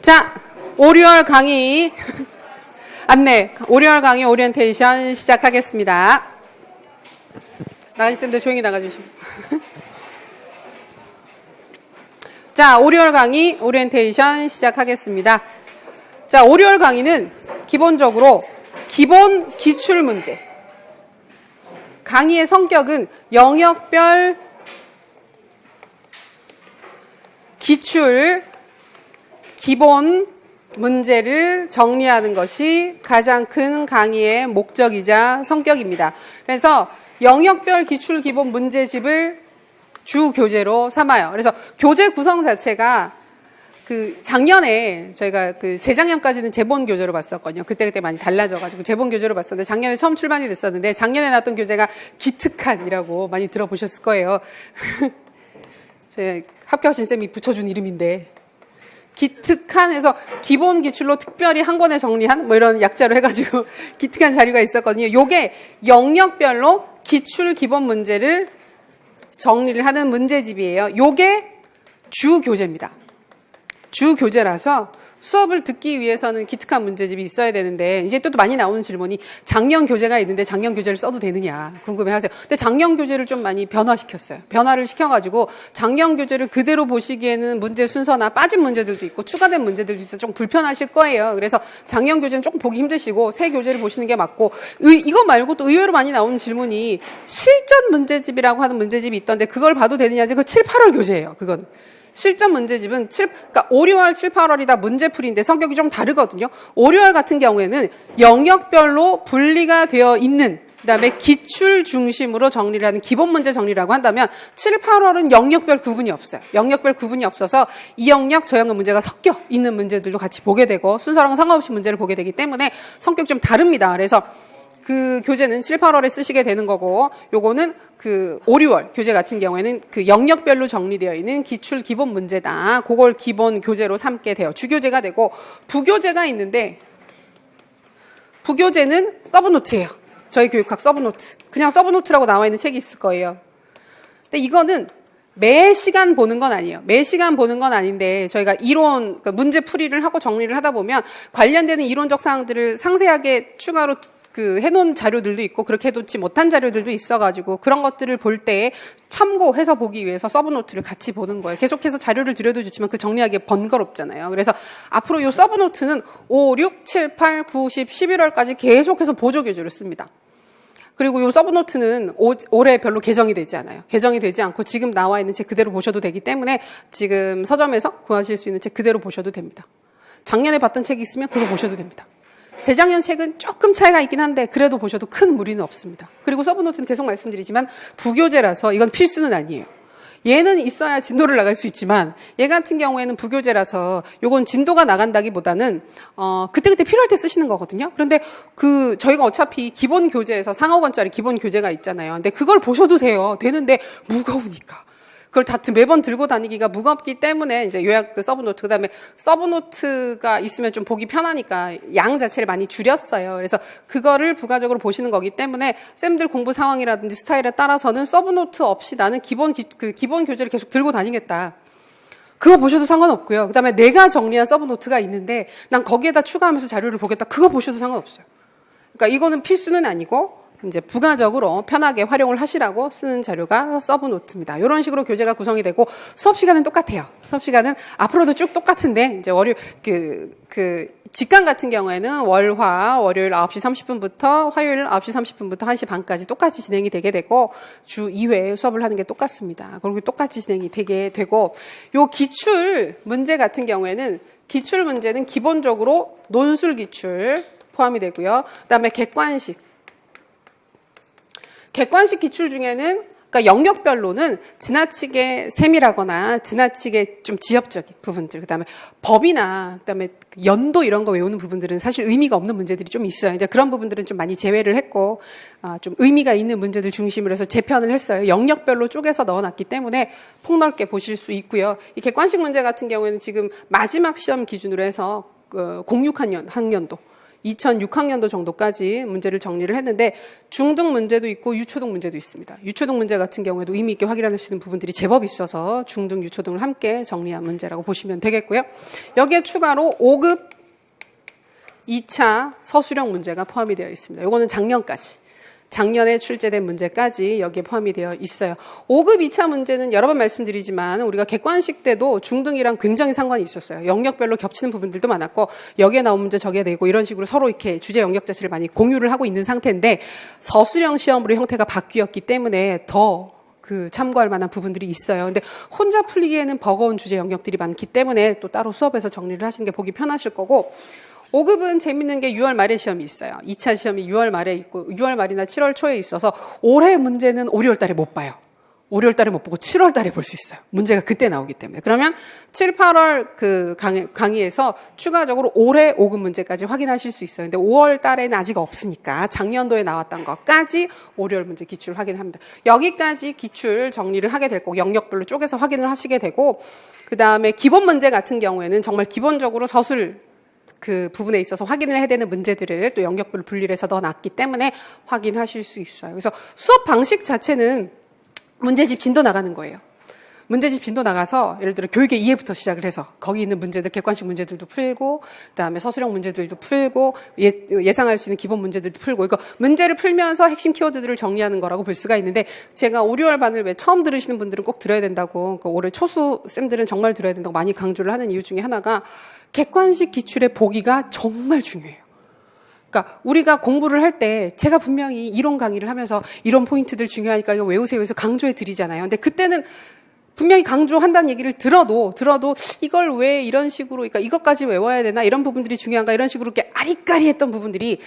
자, 5, 6월 강의 안내, 5, 6월 강의 오리엔테이션 시작하겠습니다. 나가실 텐데 조용히 나가주시고. 자, 5, 6월 강의 오리엔테이션 시작하겠습니다. 자, 5, 6월 강의는 기본적으로 기본 기출 문제. 강의의 성격은 영역별 기출 기본 문제를 정리하는 것이 가장 큰 강의의 목적이자 성격입니다. 그래서 영역별 기출 기본 문제집을 주 교재로 삼아요. 그래서 교재 구성 자체가 작년에 저희가 재작년까지는 재본 교재로 봤었거든요. 그때 많이 달라져가지고 재본 교재로 봤었는데 작년에 처음 출간이 됐었는데 작년에 나왔던 교재가 기특한이라고 많이 들어보셨을 거예요. 제 합격하신 쌤이 붙여준 이름인데 기특한에서 기본 기출로 특별히 한 권에 정리한 뭐 이런 약자로 해가지고 기특한 자료가 있었거든요. 요게 영역별로 기출 기본 문제를 정리를 하는 문제집이에요. 요게 주 교재입니다. 주 교재라서 수업을 듣기 위해서는 기특한 문제집이 있어야 되는데 이제 또 많이 나오는 질문이 작년 교재가 있는데 작년 교재를 써도 되느냐 궁금해하세요. 근데 작년 교재를 좀 많이 변화시켰어요. 변화를 시켜가지고 작년 교재를 그대로 보시기에는 문제 순서나 빠진 문제들도 있고 추가된 문제들도 있어서 좀 불편하실 거예요. 그래서 작년 교재는 조금 보기 힘드시고 새 교재를 보시는 게 맞고 이거 말고 또 의외로 많이 나오는 질문이 실전 문제집이라고 하는 문제집이 있던데 그걸 봐도 되느냐. 그거 7, 8월 교재예요. 그건. 실전 문제집은 그러니까 5, 6월, 7, 8월이 다 문제풀이인데 성격이 좀 다르거든요. 5, 6월 같은 경우에는 영역별로 분리가 되어 있는 그다음에 기출 중심으로 정리를 하는 기본 문제 정리라고 한다면 7, 8월은 영역별 구분이 없어요. 영역별 구분이 없어서 이 영역, 저 영역 문제가 섞여 있는 문제들도 같이 보게 되고 순서랑 상관없이 문제를 보게 되기 때문에 성격이 좀 다릅니다. 그래서 그 교재는 7, 8월에 쓰시게 되는 거고 요거는 5, 6월 교재 같은 경우에는 영역별로 정리되어 있는 기출 기본 문제다. 그걸 기본 교재로 삼게 돼요. 주교재가 되고 부교재가 있는데 부교재는 서브노트예요. 저희 교육학 서브노트. 그냥 서브노트라고 나와 있는 책이 있을 거예요. 근데 이거는 매 시간 보는 건 아니에요. 매 시간 보는 건 아닌데 저희가 그러니까 문제 풀이를 하고 정리를 하다 보면 관련되는 이론적 사항들을 상세하게 추가로 해놓은 자료들도 있고 그렇게 해놓지 못한 자료들도 있어가지고 그런 것들을 볼 때 참고해서 보기 위해서 서브노트를 같이 보는 거예요. 계속해서 자료를 드려도 좋지만 정리하기 번거롭잖아요. 그래서 앞으로 이 서브노트는 5, 6, 7, 8, 9, 10, 11월까지 계속해서 보조교재를 씁니다. 그리고 이 서브노트는 올해 별로 개정이 되지 않아요. 개정이 되지 않고 지금 나와 있는 책 그대로 보셔도 되기 때문에 지금 서점에서 구하실 수 있는 책 그대로 보셔도 됩니다. 작년에 봤던 책이 있으면 그거 보셔도 됩니다. 재작년 책은 조금 차이가 있긴 한데 그래도 보셔도 큰 무리는 없습니다. 그리고 서브노트는 계속 말씀드리지만 부교재라서 이건 필수는 아니에요. 얘는 있어야 진도를 나갈 수 있지만 얘 같은 경우에는 부교재라서 요건 진도가 나간다기보다는 그때그때 필요할 때 쓰시는 거거든요. 그런데 저희가 어차피 기본 교재에서 상억 원짜리 기본 교재가 있잖아요. 근데 그걸 보셔도 돼요. 되는데 무거우니까. 그걸 다 매번 들고 다니기가 무겁기 때문에 이제 요약 서브노트, 그다음에 서브노트가 있으면 좀 보기 편하니까 양 자체를 많이 줄였어요. 그래서 그거를 부가적으로 보시는 거기 때문에 쌤들 공부 상황이라든지 스타일에 따라서는 서브노트 없이 나는 기본 교재를 계속 들고 다니겠다. 그거 보셔도 상관없고요. 그다음에 내가 정리한 서브노트가 있는데 난 거기에다 추가하면서 자료를 보겠다. 그거 보셔도 상관없어요. 그러니까 이거는 필수는 아니고 이제 부가적으로 편하게 활용을 하시라고 쓰는 자료가 서브노트입니다. 이런 식으로 교재가 구성이 되고 수업 시간은 똑같아요. 수업 시간은 앞으로도 쭉 똑같은데 이제 직강 같은 경우에는 월요일 9시 30분부터 화요일 9시 30분부터 1시 반까지 똑같이 진행이 되게 되고 주 2회 수업을 하는 게 똑같습니다. 그리고 똑같이 진행이 되게 되고 요 기출 문제 같은 경우에는 기출 문제는 기본적으로 논술 기출 포함이 되고요. 그다음에 객관식 기출 중에는 그러니까 영역별로는 지나치게 세밀하거나 지나치게 좀 지엽적인 부분들, 그다음에 법이나 그다음에 연도 이런 거 외우는 부분들은 사실 의미가 없는 문제들이 좀 있어요. 이제 그런 부분들은 좀 많이 제외를 했고 좀 의미가 있는 문제들 중심으로 해서 재편을 했어요. 영역별로 쪼개서 넣어놨기 때문에 폭넓게 보실 수 있고요. 이 객관식 문제 같은 경우에는 지금 마지막 시험 기준으로 해서 06학년도 2006학년도 정도까지 문제를 정리를 했는데 중등 문제도 있고 유초등 문제도 있습니다. 유초등 문제 같은 경우에도 의미 있게 확인할 수 있는 부분들이 제법 있어서 중등, 유초등을 함께 정리한 문제라고 보시면 되겠고요. 여기에 추가로 5급 2차 서술형 문제가 포함이 되어 있습니다. 이거는 작년에 출제된 문제까지 여기에 포함이 되어 있어요. 5급 2차 문제는 여러 번 말씀드리지만 우리가 객관식 때도 중등이랑 굉장히 상관이 있었어요. 영역별로 겹치는 부분들도 많았고 여기에 나온 문제 저기에 내고 이런 식으로 서로 이렇게 주제 영역 자체를 많이 공유를 하고 있는 상태인데 서술형 시험으로 형태가 바뀌었기 때문에 더 참고할 만한 부분들이 있어요. 근데 혼자 풀리기에는 버거운 주제 영역들이 많기 때문에 또 따로 수업에서 정리를 하시는 게 보기 편하실 거고 5급은 재밌는 게 6월 말에 시험이 있어요. 2차 시험이 6월 말에 있고 6월 말이나 7월 초에 있어서 올해 문제는 5, 6월 달에 못 봐요. 5, 6월 달에 못 보고 7월 달에 볼 수 있어요. 문제가 그때 나오기 때문에. 그러면 7, 8월 강의에서 추가적으로 올해 5급 문제까지 확인하실 수 있어요. 근데 5월 달에는 아직 없으니까 작년도에 나왔던 것까지 5, 6월 문제 기출 확인합니다. 여기까지 기출 정리를 하게 될 거고 영역별로 쪼개서 확인을 하시게 되고 그다음에 기본 문제 같은 경우에는 정말 기본적으로 서술 부분에 있어서 확인을 해야 되는 문제들을 또 영역별로 분리를 해서 넣어놨기 때문에 확인하실 수 있어요. 그래서 수업 방식 자체는 문제집 진도 나가는 거예요. 문제집 진도 나가서 예를 들어 교육의 이해부터 시작을 해서 거기 있는 문제들, 객관식 문제들도 풀고 그다음에 서술형 문제들도 풀고 예상할 수 있는 기본 문제들도 풀고 이거 문제를 풀면서 핵심 키워드들을 정리하는 거라고 볼 수가 있는데 제가 5, 6월 반을 왜 처음 들으시는 분들은 꼭 들어야 된다고 올해 초수 쌤들은 정말 들어야 된다고 많이 강조를 하는 이유 중에 하나가 객관식 기출의 보기가 정말 중요해요. 그러니까 우리가 공부를 할 때 제가 분명히 이론 강의를 하면서 이런 포인트들 중요하니까 이거 외우세요 해서 강조해 드리잖아요. 근데 그때는 분명히 강조한다는 얘기를 들어도 이걸 왜 이런 식으로 그러니까 이것까지 외워야 되나 이런 부분들이 중요한가 이런 식으로 이렇게 아리까리했던 부분들이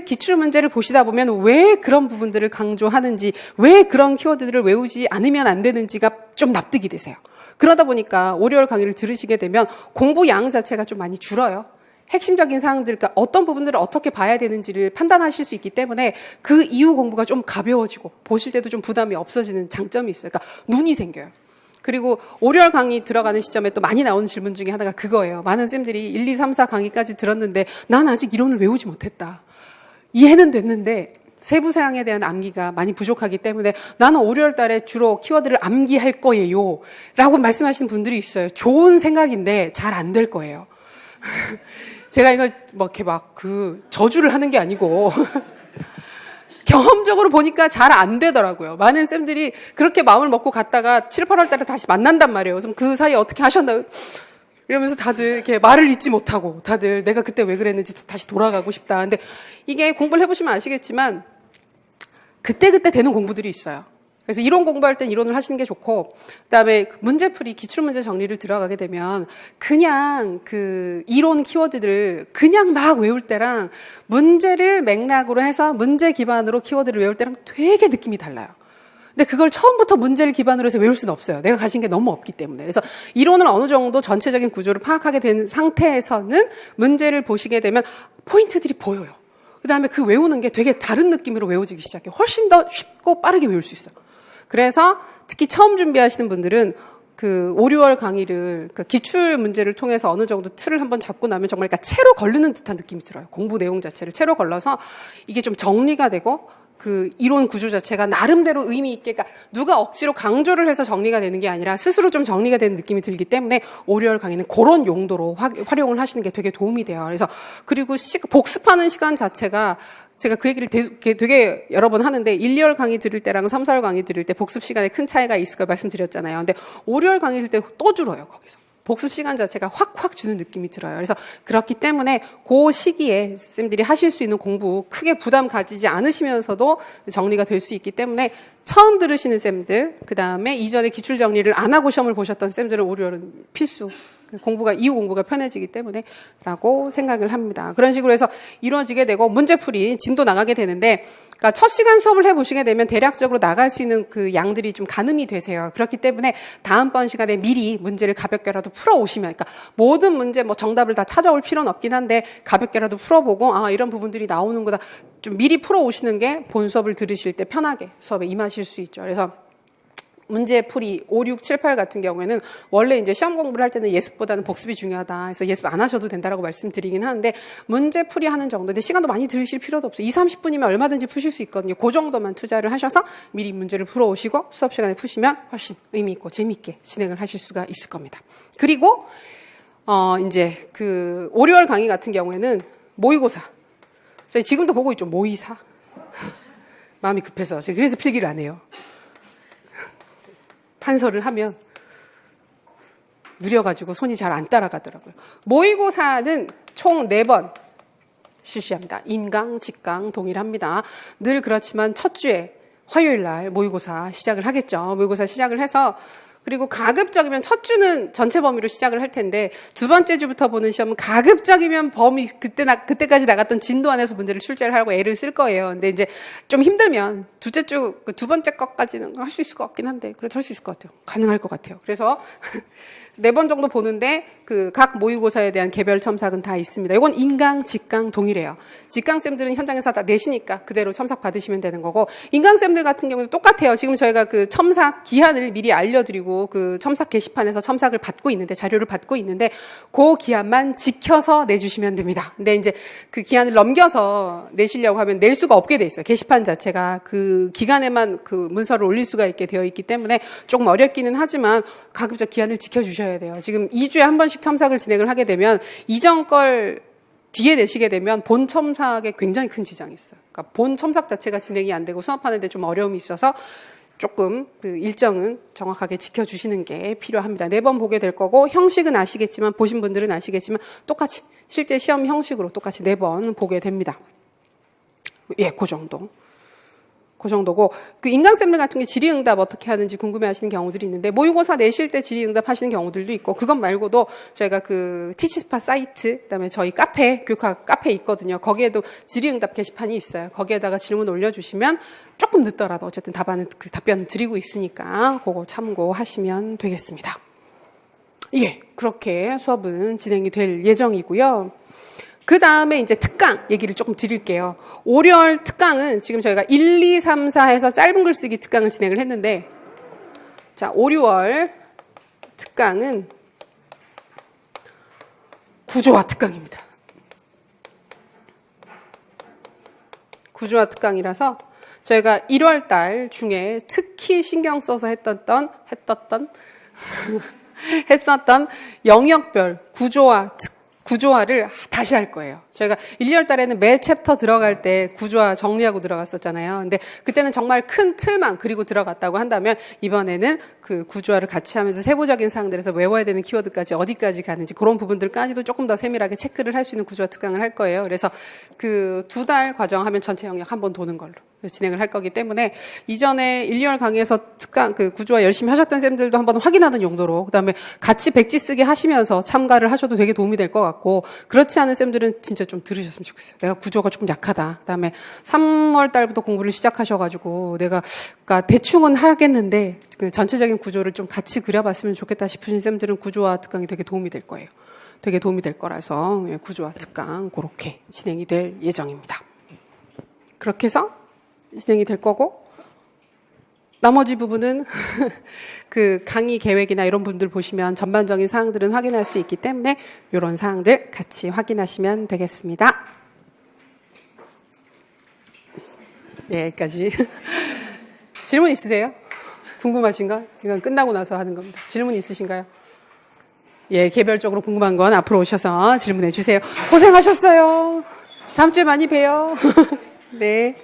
기출 문제를 보시다 보면 왜 그런 부분들을 강조하는지 왜 그런 키워드들을 외우지 않으면 안 되는지가 좀 납득이 되세요. 그러다 보니까 5, 6월 강의를 들으시게 되면 공부 양 자체가 좀 많이 줄어요. 핵심적인 사항들, 그러니까 어떤 부분들을 어떻게 봐야 되는지를 판단하실 수 있기 때문에 그 이후 공부가 좀 가벼워지고 보실 때도 좀 부담이 없어지는 장점이 있어요. 그러니까 눈이 생겨요. 그리고 5, 6월 강의 들어가는 시점에 또 많이 나오는 질문 중에 하나가 그거예요. 많은 쌤들이 1, 2, 3, 4 강의까지 들었는데 난 아직 이론을 외우지 못했다. 이해는 됐는데 세부 사항에 대한 암기가 많이 부족하기 때문에 나는 5, 6월 달에 주로 키워드를 암기할 거예요. 라고 말씀하시는 분들이 있어요. 좋은 생각인데 잘 안 될 거예요. 제가 이거 저주를 하는 게 아니고 경험적으로 보니까 잘 안 되더라고요. 많은 쌤들이 그렇게 마음을 먹고 갔다가 7, 8월 달에 다시 만난단 말이에요. 그래서 그 사이에 어떻게 하셨나요? 이러면서 다들 이렇게 말을 잇지 못하고 다들 내가 그때 왜 그랬는지 다시 돌아가고 싶다. 근데 이게 공부를 해보시면 아시겠지만 그때그때 되는 공부들이 있어요. 그래서 이론 공부할 땐 이론을 하시는 게 좋고 그다음에 문제풀이, 기출문제 정리를 들어가게 되면 그냥 이론 키워드들 그냥 막 외울 때랑 문제를 맥락으로 해서 문제 기반으로 키워드를 외울 때랑 되게 느낌이 달라요. 근데 그걸 처음부터 문제를 기반으로 해서 외울 수는 없어요. 내가 가진 게 너무 없기 때문에. 그래서 이론을 어느 정도 전체적인 구조를 파악하게 된 상태에서는 문제를 보시게 되면 포인트들이 보여요. 그다음에 그 외우는 게 되게 다른 느낌으로 외워지기 시작해요. 훨씬 더 쉽고 빠르게 외울 수 있어요. 그래서 특히 처음 준비하시는 분들은 5, 6월 강의를 기출 문제를 통해서 어느 정도 틀을 한번 잡고 나면 정말 채로 걸르는 듯한 느낌이 들어요. 공부 내용 자체를 채로 걸러서 이게 좀 정리가 되고 이론 구조 자체가 나름대로 의미 있게, 그러니까 누가 억지로 강조를 해서 정리가 되는 게 아니라 스스로 좀 정리가 되는 느낌이 들기 때문에 5, 6월 강의는 그런 용도로 활용을 하시는 게 되게 도움이 돼요. 그래서 그리고 복습하는 시간 자체가 제가 그 얘기를 되게 여러 번 하는데 1, 2월 강의 들을 때랑 3, 4월 강의 들을 때 복습 시간에 큰 차이가 있을 거 말씀드렸잖아요. 근데 5, 6월 강의 들을 때 또 줄어요, 거기서. 복습 시간 자체가 확 주는 느낌이 들어요. 그래서 그렇기 때문에 그 시기에 쌤들이 하실 수 있는 공부 크게 부담 가지지 않으시면서도 정리가 될 수 있기 때문에 처음 들으시는 쌤들, 그 다음에 이전에 기출 정리를 안 하고 시험을 보셨던 쌤들은 5, 6월은 필수. 이후 공부가 편해지기 때문에 라고 생각을 합니다. 그런 식으로 해서 이루어지게 되고 문제풀이 진도 나가게 되는데 그러니까 첫 시간 수업을 해보시게 되면 대략적으로 나갈 수 있는 그 양들이 좀 가늠이 되세요. 그렇기 때문에 다음번 시간에 미리 문제를 가볍게라도 풀어오시면 그러니까 모든 문제 정답을 다 찾아올 필요는 없긴 한데 가볍게라도 풀어보고 이런 부분들이 나오는구나 좀 미리 풀어오시는 게 본 수업을 들으실 때 편하게 수업에 임하실 수 있죠. 그래서 문제풀이 5, 6, 7, 8 같은 경우에는 원래 이제 시험 공부를 할 때는 예습보다는 복습이 중요하다. 그래서 예습 안 하셔도 된다라고 말씀드리긴 하는데 문제풀이 하는 정도인데 시간도 많이 들으실 필요도 없어요. 2, 30분이면 얼마든지 푸실 수 있거든요. 그 정도만 투자를 하셔서 미리 문제를 풀어오시고 수업 시간에 푸시면 훨씬 의미 있고 재미있게 진행을 하실 수가 있을 겁니다. 그리고 이제 그 5, 6월 강의 같은 경우에는 모의고사. 저희 지금도 보고 있죠. 모의사. 마음이 급해서 제가 그래서 필기를 안 해요. 판서를 하면 느려가지고 손이 잘 안 따라가더라고요. 모의고사는 총 4번 실시합니다. 인강, 직강 동일합니다. 늘 그렇지만 첫 주에 화요일 날 모의고사 시작을 하겠죠. 모의고사 시작을 해서 그리고 가급적이면 첫 주는 전체 범위로 시작을 할 텐데 두 번째 주부터 보는 시험은 가급적이면 범위 그때까지 나갔던 진도 안에서 문제를 출제를 하고 애를 쓸 거예요. 근데 이제 좀 힘들면 둘째 주 두 번째 것까지는 할 수 있을 것 같긴 한데 그래도 할 수 있을 것 같아요. 가능할 것 같아요. 그래서 4번 정도 보는데 그 각 모의고사에 대한 개별 첨삭은 다 있습니다. 이건 인강, 직강 동일해요. 직강쌤들은 현장에서 다 내시니까 그대로 첨삭 받으시면 되는 거고 인강쌤들 같은 경우는 똑같아요. 지금 저희가 그 첨삭 기한을 미리 알려드리고 그 첨삭 게시판에서 첨삭을 받고 있는데 자료를 받고 있는데 그 기한만 지켜서 내주시면 됩니다. 근데 이제 그 기한을 넘겨서 내시려고 하면 낼 수가 없게 돼 있어요. 게시판 자체가 그 기간에만 그 문서를 올릴 수가 있게 되어 있기 때문에 조금 어렵기는 하지만 가급적 기한을 지켜주셔야 돼요. 지금 2주에 한 번씩 첨삭을 진행을 하게 되면 이전 걸 뒤에 내시게 되면 본 첨삭에 굉장히 큰 지장이 있어요. 그러니까 본 첨삭 자체가 진행이 안 되고 수업하는데 좀 어려움이 있어서 조금 그 일정은 정확하게 지켜주시는 게 필요합니다. 4번 보게 될 거고 형식은 아시겠지만 보신 분들은 아시겠지만 똑같이 실제 시험 형식으로 똑같이 4번 보게 됩니다. 예, 그 정도. 그 정도고 그 인강쌤들 같은 게 질의응답 어떻게 하는지 궁금해하시는 경우들이 있는데 모의고사 내실 때 질의응답 하시는 경우들도 있고 그것 말고도 저희가 그 티치스파 사이트 그다음에 저희 카페 교육학 카페 있거든요. 거기에도 질의응답 게시판이 있어요. 거기에다가 질문 올려주시면 조금 늦더라도 어쨌든 답변은 드리고 있으니까 그거 참고하시면 되겠습니다. 예, 그렇게 수업은 진행이 될 예정이고요. 그 다음에 이제 특강 얘기를 조금 드릴게요. 5월 특강은 지금 저희가 1, 2, 3, 4해서 짧은 글쓰기 특강을 진행을 했는데 자, 5, 6월 특강은 구조화 특강입니다. 구조화 특강이라서 저희가 1월 달 중에 특히 신경 써서 했었던 영역별 구조화를 다시 할 거예요. 저희가 1, 2월 달에는 매 챕터 들어갈 때 구조화 정리하고 들어갔었잖아요. 근데 그때는 정말 큰 틀만 그리고 들어갔다고 한다면 이번에는 그 구조화를 같이 하면서 세부적인 사항들에서 외워야 되는 키워드까지 어디까지 가는지 그런 부분들까지도 조금 더 세밀하게 체크를 할 수 있는 구조화 특강을 할 거예요. 그래서 그 2달 과정 하면 전체 영역 한 번 도는 걸로 진행을 할 거기 때문에 이전에 1, 2월 강의에서 특강 그 구조화 열심히 하셨던 쌤들도 한번 확인하는 용도로 그다음에 같이 백지 쓰기 하시면서 참가를 하셔도 되게 도움이 될 것 같고 그렇지 않은 쌤들은 진짜 좀 들으셨으면 좋겠어요. 내가 구조가 조금 약하다. 그다음에 3월 달부터 공부를 시작하셔가지고 내가 그러니까 대충은 하겠는데 그 전체적인 구조를 좀 같이 그려봤으면 좋겠다 싶으신 쌤들은 구조화 특강이 되게 도움이 될 거예요. 되게 도움이 될 거라서 구조화 특강 그렇게 진행이 될 예정입니다. 그렇게 해서 진행이 될 거고 나머지 부분은 그 강의 계획이나 이런 분들 보시면 전반적인 사항들은 확인할 수 있기 때문에 이런 사항들 같이 확인하시면 되겠습니다. 네, 여기까지. 질문 있으세요? 궁금하신가? 이건 끝나고 나서 하는 겁니다. 질문 있으신가요? 예, 개별적으로 궁금한 건 앞으로 오셔서 질문해 주세요. 고생하셨어요. 다음 주에 많이 봬요. 네.